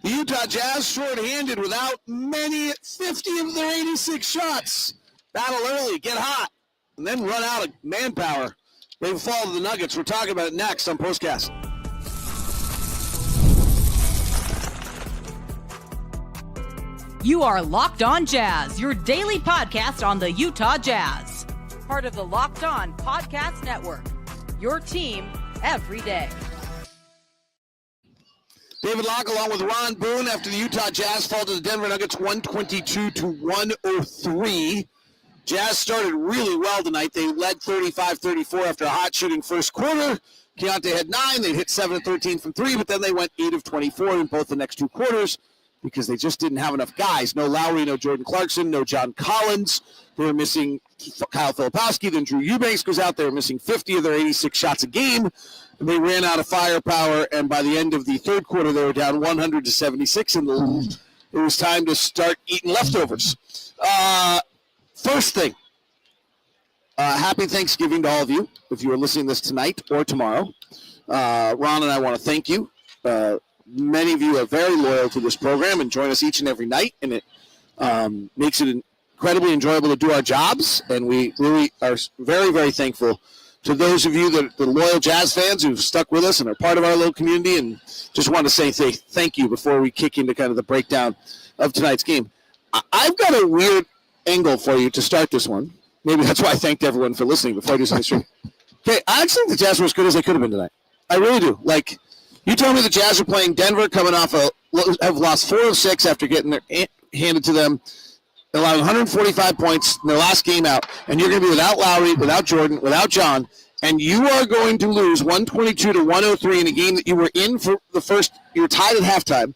The Utah Jazz shorthanded without many, 50 of their 86 shots. Battle early, get hot, and then run out of manpower. They fall to the Nuggets. We're talking about it next on POSTCAST. You are Locked On Jazz, your daily podcast on the Utah Jazz. Part of the Locked On Podcast Network, your team every day. David Locke along with Ron Boone after the Utah Jazz fall to the Denver Nuggets 122-103. Jazz started really well tonight. They led 35-34 after a hot shooting first quarter. Keontae had 9. They'd hit 7 of 13 from 3, but then they went 8 of 24 in both the next two quarters because they just didn't have enough guys. No Lauri, no Jordan Clarkson, no John Collins. They were missing Kyle Filipowski. Then Drew Eubanks goes out. They were missing 50 of their 86 shots a game. And they ran out of firepower, and by the end of the third quarter, they were down 100-76, and it was time to start eating leftovers. First thing, happy Thanksgiving to all of you, if you are listening to this tonight or tomorrow. Ron and I want to thank you. Many of you are very loyal to this program and join us each and every night, and it makes it incredibly enjoyable to do our jobs, and we really are very, very thankful to those of you that the loyal Jazz fans who've stuck with us and are part of our little community, and just want to say thank you before we kick into kind of the breakdown of tonight's game. I've got a weird angle for you to start this one. Maybe that's why I thanked everyone for listening before I do something. Okay, I actually think the Jazz were as good as they could have been tonight. I really do. Like, you told me the Jazz are playing Denver, coming off have lost 4 of 6 after getting their handed to them, allowing 145 points in their last game out, and you're going to be without Lauri, without Jordan, without John, and you are going to lose 122-103 in a game that you were in for the first, you were tied at halftime,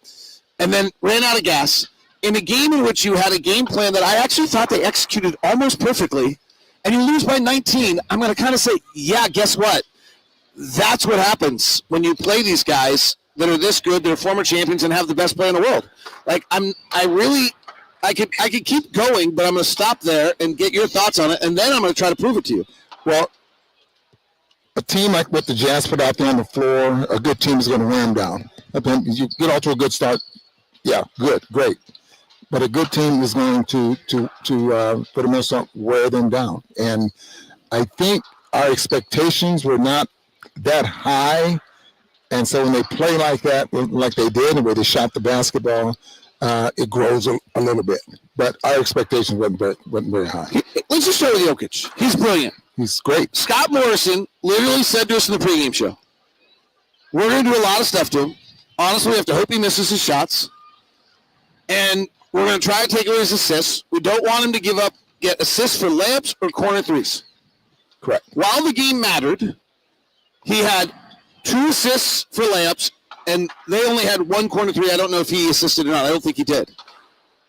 and then ran out of gas, in a game in which you had a game plan that I actually thought they executed almost perfectly, and you lose by 19, I'm going to kind of say, yeah, guess what? That's what happens when you play these guys that are this good, they're former champions, and have the best player in the world. Like, I could keep going, but I'm going to stop there and get your thoughts on it, and then I'm going to try to prove it to you. Well, a team like what the Jazz put out there on the floor, a good team is going to wear them down. You get off to a good start, yeah, good, great. But a good team is going to for the most part, wear them down. And I think our expectations were not that high, and so when they play like that, like they did, the way they shot the basketball, it grows a little bit, but our expectations wasn't very high. Let's just start with Jokic. He's brilliant. He's great. Scott Morrison literally said to us in the pregame show, we're going to do a lot of stuff to him. Honestly, we have to hope he misses his shots, and we're going to try to take away his assists. We don't want him to get assists for layups or corner threes. Correct. While the game mattered, he had 2 assists for layups, and they only had 1 corner 3. I don't know if he assisted or not. I don't think he did.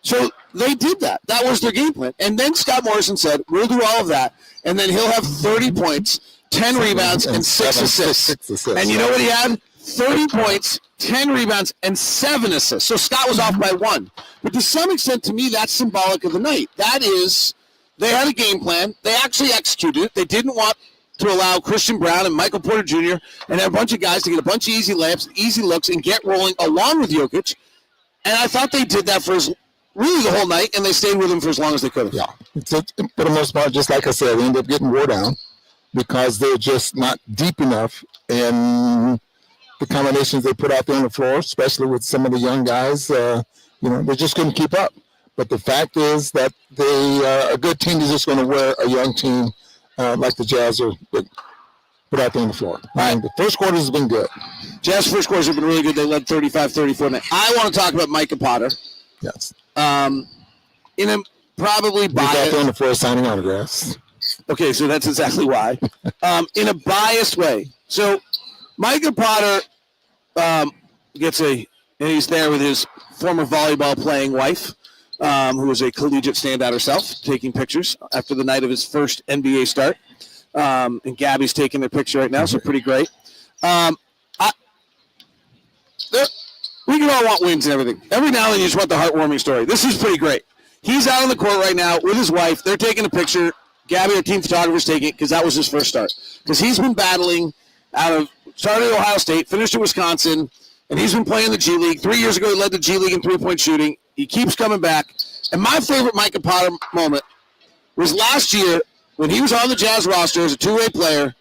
So they did that. That was their game plan. And then Scott Morrison said, we'll do all of that, and then he'll have 30 points, 10 rebounds, and 6 assists. And you know what he had? 30 points, 10 rebounds, and 7 assists. So Scott was off by 1. But to some extent, to me, that's symbolic of the night. That is, they had a game plan. They actually executed it. They didn't want to allow Christian Brown and Michael Porter Jr. and a bunch of guys to get a bunch of easy layups, easy looks, and get rolling along with Jokic. And I thought they did that for really the whole night, and they stayed with him for as long as they could have. Yeah. For the most part, just like I said, they ended up getting wore down because they're just not deep enough in the combinations they put out there on the floor, especially with some of the young guys. They just couldn't keep up. But the fact is that a good team is just going to wear a young team like the Jazz are put out there on the floor. And the first quarter has been good. Jazz first quarters have been really good. They led 35-34. I want to talk about Micah Potter. Yes. In a probably biased... He's out there on the floor signing autographs. Okay, so that's exactly why. In a biased way. So Micah Potter and he's there with his former volleyball-playing wife, who was a collegiate standout herself, taking pictures after the night of his first NBA start. And Gabby's taking their picture right now, so pretty great. We can all want wins and everything. Every now and then you just want the heartwarming story. This is pretty great. He's out on the court right now with his wife. They're taking a picture. Gabby, our team photographer's taking it because that was his first start. Because he's been battling started at Ohio State, finished at Wisconsin, and he's been playing the G League. 3 years ago, he led the G League in three-point shooting. He keeps coming back. And my favorite Micah Potter moment was last year when he was on the Jazz roster as a two-way player,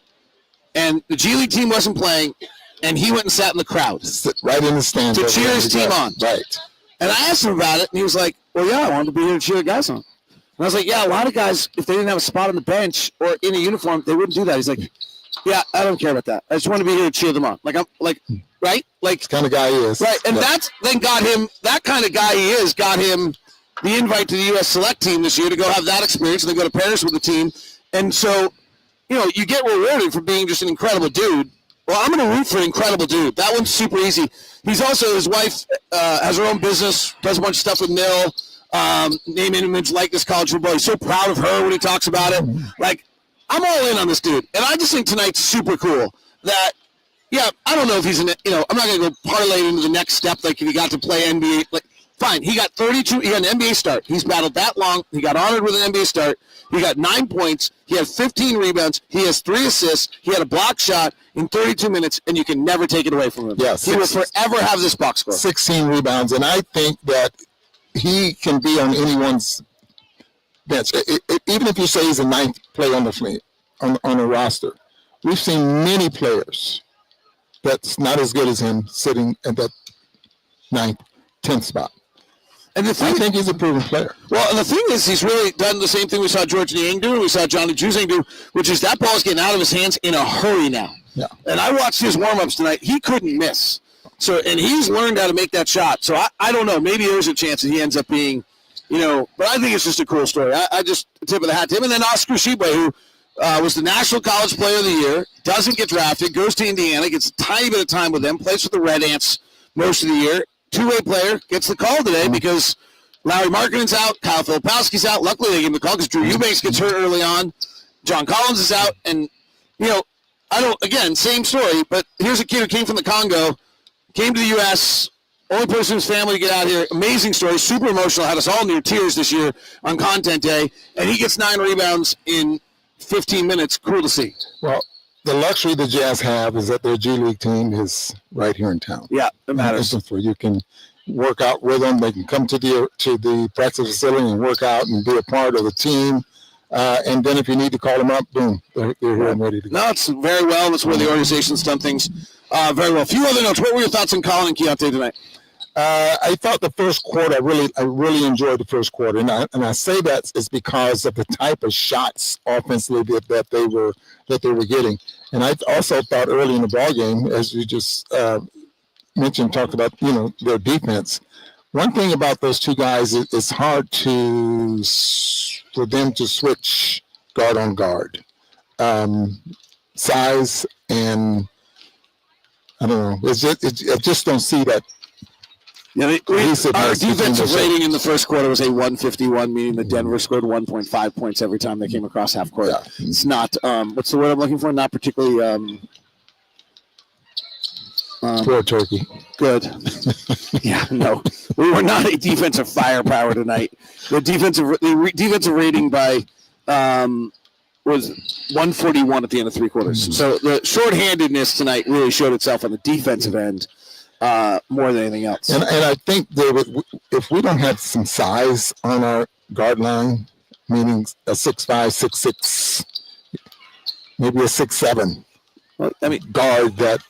and the G League team wasn't playing, and he went and sat in the crowd. Sit right in the stands. To cheer his team on. Right. And I asked him about it, and he was like, well, yeah, I wanted to be here to cheer the guys on. And I was like, yeah, a lot of guys, if they didn't have a spot on the bench or in a uniform, they wouldn't do that. He's like, yeah, I don't care about that. I just want to be here to cheer them on. Like, I'm like, right? Like, the kind of guy he is. Right. And that's then got him, that kind of guy he is, got him the invite to the U.S. Select team this year to go have that experience and then go to Paris with the team. And so, you know, you get rewarded for being just an incredible dude. Well, I'm going to root for an incredible dude. That one's super easy. He's also, his wife has her own business, does a bunch of stuff with Mill, name, image, likeness, college football. He's so proud of her when he talks about it. Like, I'm all in on this dude. And I just think tonight's super cool that, yeah, I don't know if he's in it. You know, I'm not going to go parlay into the next step like if he got to play NBA. Like, fine, he got 32. He got an NBA start. He's battled that long. He got honored with an NBA start. He got 9 points. He had 15 rebounds. He has 3 assists. He had a block shot in 32 minutes, and you can never take it away from him. Yeah, he will forever have this box score. 16 rebounds, and I think that he can be on anyone's bench. Even if you say he's a ninth player on the fleet, on the roster, we've seen many players that's not as good as him sitting at that 9th, 10th spot. And the thing, I think he's a proven player. Well, and the thing is, he's really done the same thing we saw George Niang do, and we saw Johnny Juzang do, which is that ball is getting out of his hands in a hurry now. Yeah. And I watched his warm-ups tonight. He couldn't miss. So, and he's learned how to make that shot. So I don't know. Maybe there's a chance that he ends up being, you know, but I think it's just a cool story. I just tip of the hat to him. And then Oscar Tshiebwe, who was the National College Player of the Year, doesn't get drafted, goes to Indiana, gets a tiny bit of time with them, plays with the Red Ants most of the year. Two-way player, gets the call today because Lauri Markkanen's out, Kyle Filipowski's out. Luckily, they gave him the call because Drew Eubanks gets hurt early on. John Collins is out. And, you know, again, same story, but here's a kid who came from the Congo, came to the U.S., only person in his family to get out here. Amazing story, super emotional, had us all near tears this year on Content Day, and he gets 9 rebounds in 15 minutes. Cool to see. Well, the luxury the Jazz have is that their G League team is right here in town. Yeah, it matters. Where you can work out with them. They can come to the practice facility and work out and be a part of the team. And then if you need to call them up, boom, they're here and ready to go. No, it's very well. That's where the organization's done things very well. A few other notes. What were your thoughts on Colin and Keontae tonight? I thought the first quarter, I really enjoyed the first quarter. And I say that is because of the type of shots offensively that they were getting. And I also thought early in the ball game, as you just talked about, you know, their defense. One thing about those two guys, it's hard for them to switch guard on guard. Size and I don't know. I just don't see that. Yeah, our defensive rating in the first quarter was a 151, meaning that Denver scored 1.5 points every time they came across half court. Yeah. It's not, what's the word I'm looking for? Not particularly poor turkey. Good. Yeah, no. We were not a defensive firepower tonight. The defensive rating by was 141 at the end of 3 quarters. Mm-hmm. So the shorthandedness tonight really showed itself on the defensive end. More than anything else. And I think if we don't have some size on our guard line, meaning a 6'5", 6'6", maybe a 6'7", guard that.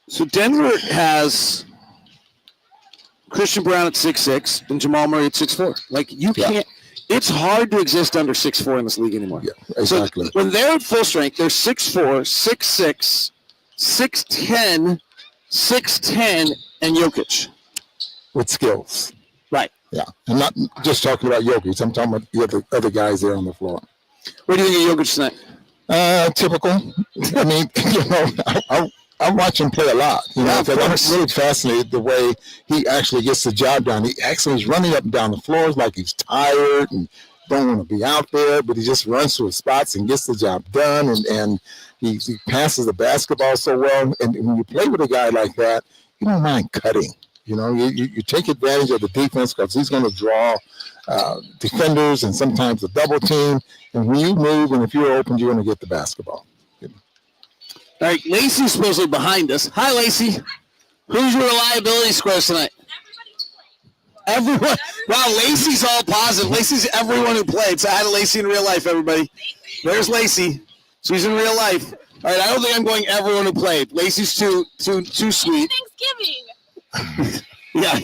So Denver has Christian Brown at 6'6" and Jamal Murray at 6'4". Like you can't. It's hard to exist under 6'4" in this league anymore. Yeah, exactly. So when they're at full strength, they're 6'4", 6'6". 6'10", 6'10", and Jokic. With skills. Right. Yeah. I'm not just talking about Jokic. I'm talking about the other guys there on the floor. What do you think of Jokic tonight? Typical. I mean, you know, I watch him play a lot. You know, I'm really fascinated the way he actually gets the job done. He actually is running up and down the floors like he's tired and don't want to be out there, but he just runs to his spots and gets the job done. And he passes the basketball so well. And when you play with a guy like that, you don't mind cutting. You know, you take advantage of the defense because he's going to draw defenders and sometimes a double team. And when you move and if you're open, you're going to get the basketball. All right, Lacey's supposedly behind us. Hi, Lacey. Who's your reliability scores tonight? Everyone. Wow, Lacey's all positive. Lacey's everyone who played. So I had a Lacey in real life, everybody. There's Lacey. She's in real life. All right, I don't think I'm going everyone who played. Lacey's too sweet. Thanksgiving. Yeah,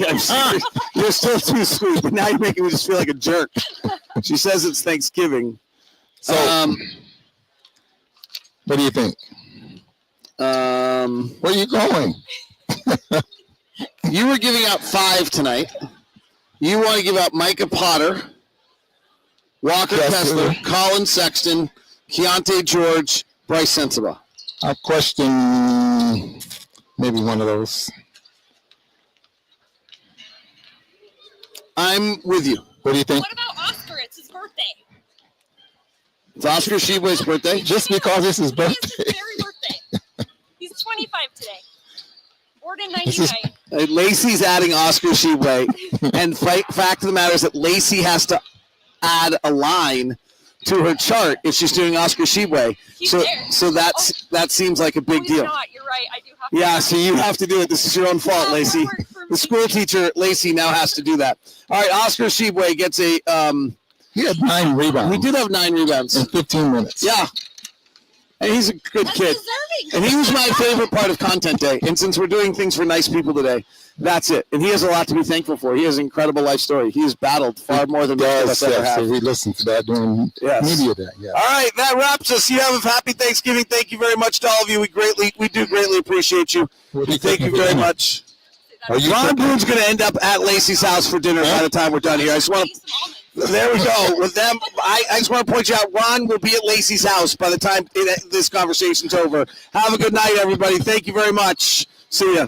you're still too sweet, but now you're making me just feel like a jerk. She says it's Thanksgiving. So, what do you think? Where are you going? You were giving out 5 tonight. You want to give out Micah Potter, Walker Kessler, Colin Sexton, Keontae George, Bryce Sensabaugh. I'll question maybe one of those. I'm with you. What do you think? What about Oscar? It's his birthday. It's Oscar Tshiebwe's birthday. Just because it's his It's birthday. his very birthday. He's 25 today. Born in 99. Lacey's adding Oscar Tshiebwe. And fact of the matter is that Lacey has to add a line to her chart if she's doing Oscar Tshiebwe. So that seems like a big deal. Not. You're right. I do have to. Yeah, so you have to do it. This is your own fault, Lacey. The school teacher, Lacey, now has to do that. All right, Oscar Tshiebwe gets a... He had 9 rebounds. He did have 9 rebounds. In 15 minutes. Yeah. And he's a good kid. And he was my favorite part of Content Day. And since we're doing things for nice people today, that's it. And he has a lot to be thankful for. He has an incredible life story. He has battled far more than most of us ever have. So we listened to that during media day. Yeah. All right, that wraps us. You have a happy Thanksgiving. Thank you very much to all of you. We do greatly appreciate you. Thank you very much. Ron Boone's going to end up at Lacey's house for dinner by the time we're done here. I just want to... There we go. With them, I just want to point you out, Ron will be at Lacey's house by the time this conversation's over. Have a good night, everybody. Thank you very much. See ya.